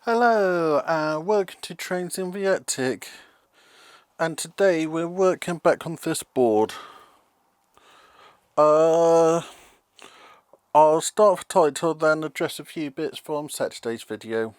Hello and welcome to Trains in the Attic, and today we're working back on this board. I'll start with the title, then address a few bits from Saturday's video.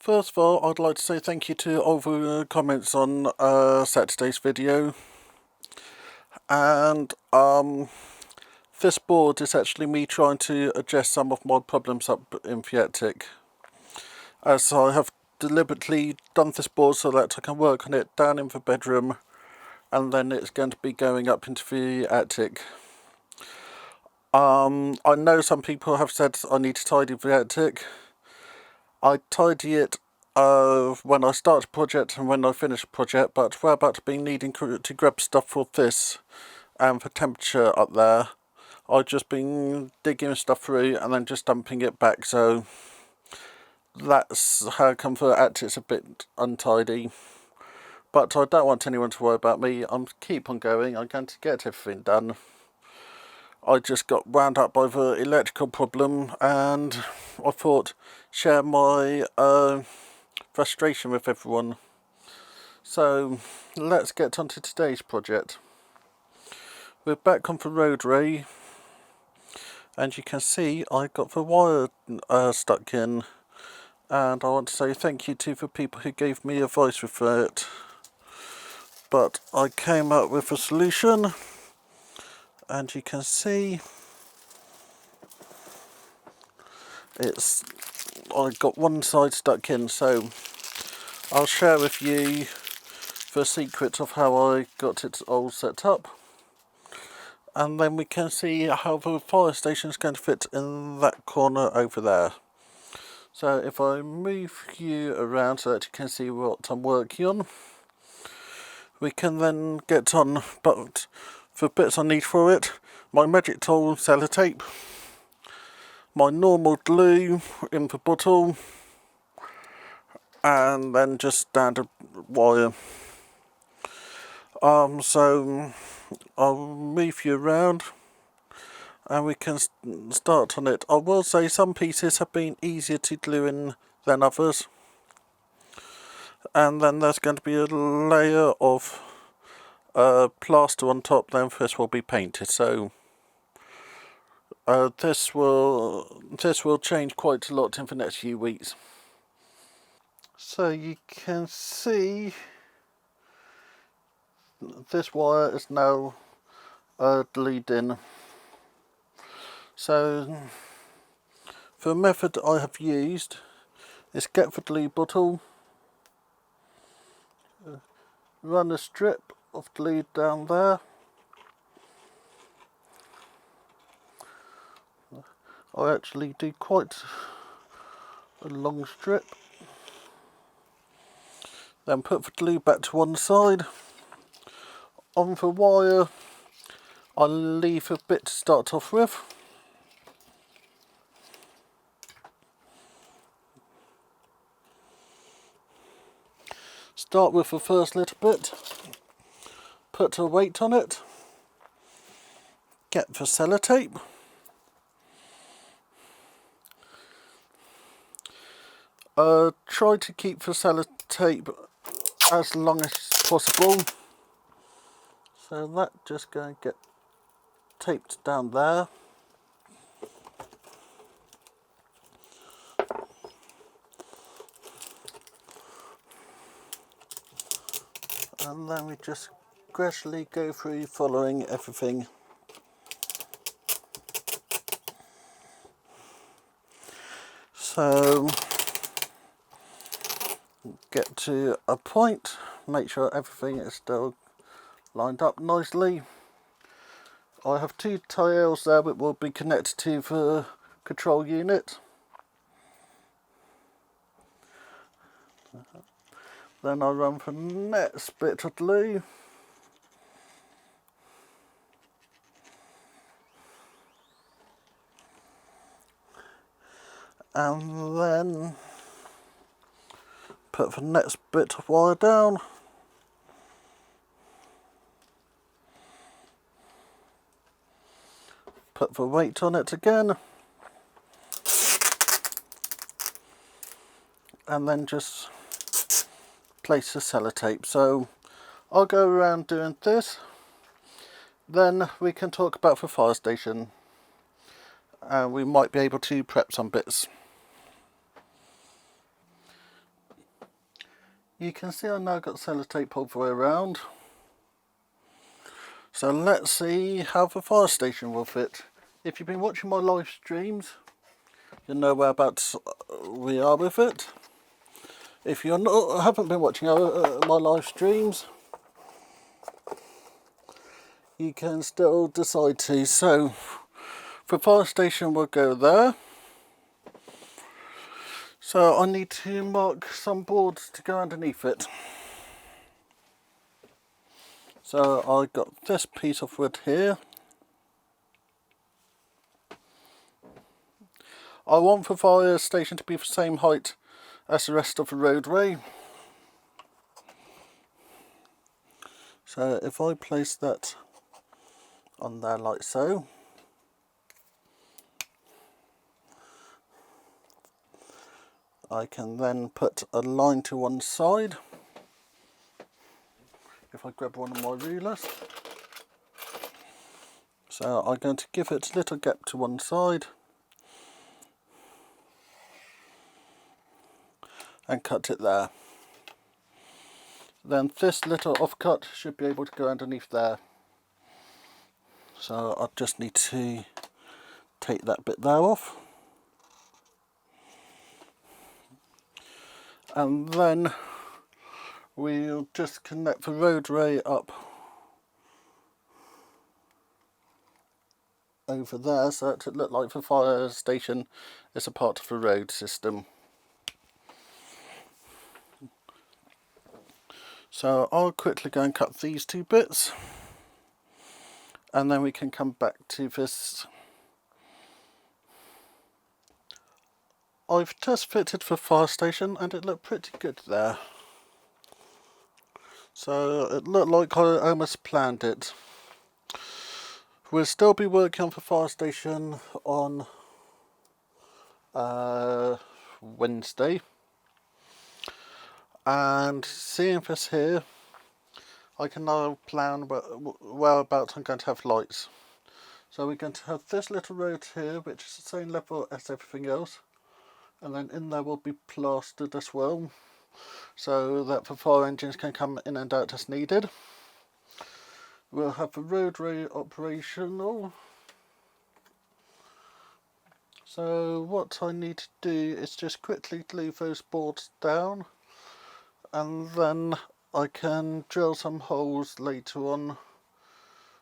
First of all, I'd like to say thank you to all the comments on Saturday's video, and this board is actually me trying to address some of my problems up in the attic, as I have deliberately done this board so that I can work on it down in the bedroom, and then it's going to be going up into the attic. I know some people have said I need to tidy the attic. I tidy it when I start a project and when I finish a project, but we're about to be needing to grab stuff for this and for temperature up there. I've just been digging stuff through and then just dumping it back, so that's how come the attic's a bit untidy. But I don't want anyone to worry about me. I'm keep on going. I'm going to get everything done. I just got wound up by the electrical problem, and I thought share my frustration with everyone. So let's get on to today's project. We're back on the roadway, and you can see I got the wire stuck in, and I want to say thank you to the people who gave me advice with it. But I came up with a solution, and you can see I got one side stuck in, so I'll share with you the secret of how I got it all set up, and then we can see how the fire station is going to fit in that corner over there. So if I move you around so that you can see what I'm working on, we can then get on. But the bits I need for it: my magic tool sellotape, my normal glue in the bottle, and then just standard wire. So I'll move you around and we can start on it. I will say some pieces have been easier to glue in than others, and then there's going to be a layer of plaster on top, then this will be painted. So this will change quite a lot in the next few weeks. So you can see this wire is now glued in. So the method I have used is get the glue bottle, run a strip of glue down there. I actually do quite a long strip. Then put the glue back to one side. On the wire, I'll leave a bit to start off with. Start with the first little bit, put a weight on it, get the sellotape, try to keep the sellotape as long as possible, so that just going to get taped down there. And then we just gradually go through following everything. So get to a point, make sure everything is still lined up nicely. I have two tiles there that will be connected to the control unit. Then I run the next bit of glue. And then put the next bit of wire down. Put the weight on it again. And then just place the sellotape. So I'll go around doing this. Then we can talk about the fire station. And we might be able to prep some bits. You can see I've now got sellotape all the way around. So let's see how the fire station will fit. If you've been watching my live streams, you know whereabouts we are with it. If you haven't been watching my live streams, you can still decide to. So the fire station will go there. So I need to mark some boards to go underneath it. So I got this piece of wood here. I want the fire station to be the same height as the rest of the roadway. So if I place that on there like so, I can then put a line to one side. If I grab one of my rulers. So I'm going to give it a little gap to one side and cut it there. Then this little offcut should be able to go underneath there. So I just need to take that bit there off. And then we'll just connect the roadway up over there so it look like the fire station is a part of the road system. So I'll quickly go and cut these two bits and then we can come back to this. I've test fitted the fire station and it looked pretty good there. So it looked like I almost planned it. We'll still be working on the fire station on Wednesday. And seeing this here, I can now plan whereabouts I'm going to have lights. So we're going to have this little road here, which is the same level as everything else. And then in there will be plastered as well, so that the fire engines can come in and out as needed. We'll have the roadway operational. So what I need to do is just quickly glue those boards down, and then I can drill some holes later on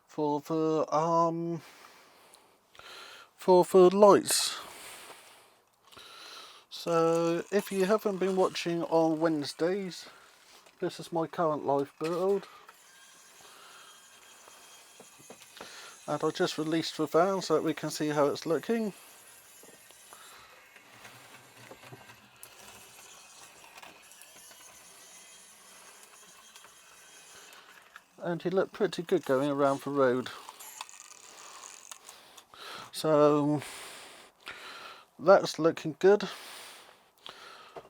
for the lights. So if you haven't been watching on Wednesdays, this is my current live build. And I just released the van so that we can see how it's looking. And he looked pretty good going around the road. So that's looking good.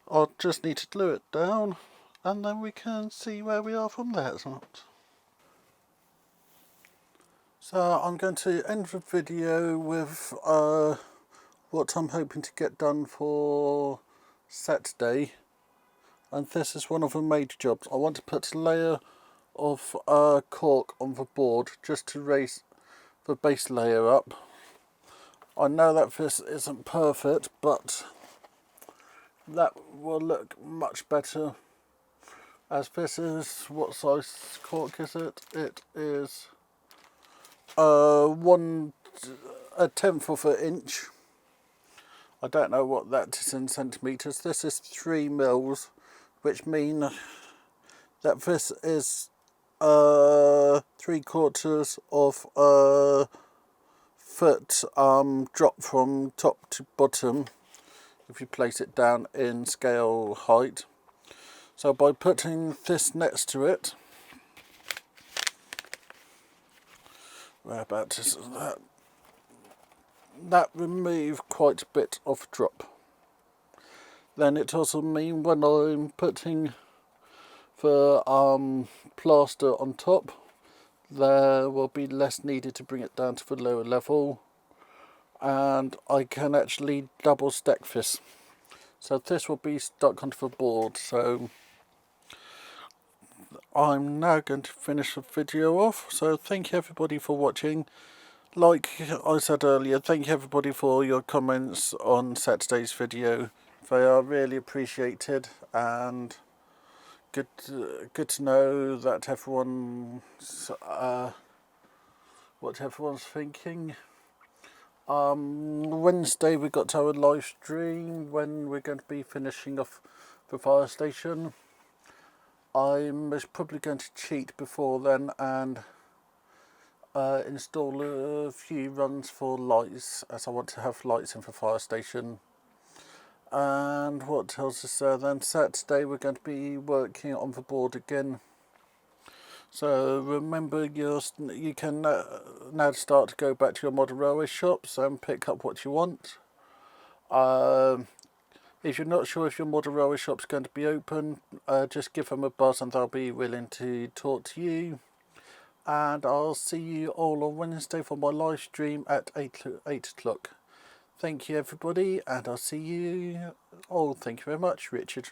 I'll just need to glue it down and then we can see where we are from there. So I'm going to end the video with what I'm hoping to get done for Saturday. And this is one of the major jobs. I want to put a layer of cork on the board just to raise the base layer up. I know that this isn't perfect, but that will look much better, as this is, what size cork is it? It is a tenth of an inch. I don't know what that is in centimetres. This is 3 mils, which mean that this is 3/4 of a foot drop from top to bottom. if you place it down in scale height. So by putting this next to it, whereabouts is that remove quite a bit of drop. Then it also means when I'm putting the plaster on top, there will be less needed to bring it down to the lower level, and I can actually double stack this. So this will be stuck onto the board. So I'm now going to finish the video off. So thank you everybody for watching. Like I said earlier, thank you everybody for your comments on Saturday's video. They are really appreciated, and good to know that everyone's what everyone's thinking. Wednesday we got our live stream when we're going to be finishing off the fire station. I'm probably going to cheat before then and install a few runs for lights, as I want to have lights in the fire station. And what else is there then? Saturday we're going to be working on the board again. So remember, you can now start to go back to your model railway shops and pick up what you want. If you're not sure if your model railway shop's going to be open, just give them a buzz and they'll be willing to talk to you. And I'll see you all on Wednesday for my live stream at 8 o'clock. Thank you everybody, and I'll see you all. Thank you very much, Richard.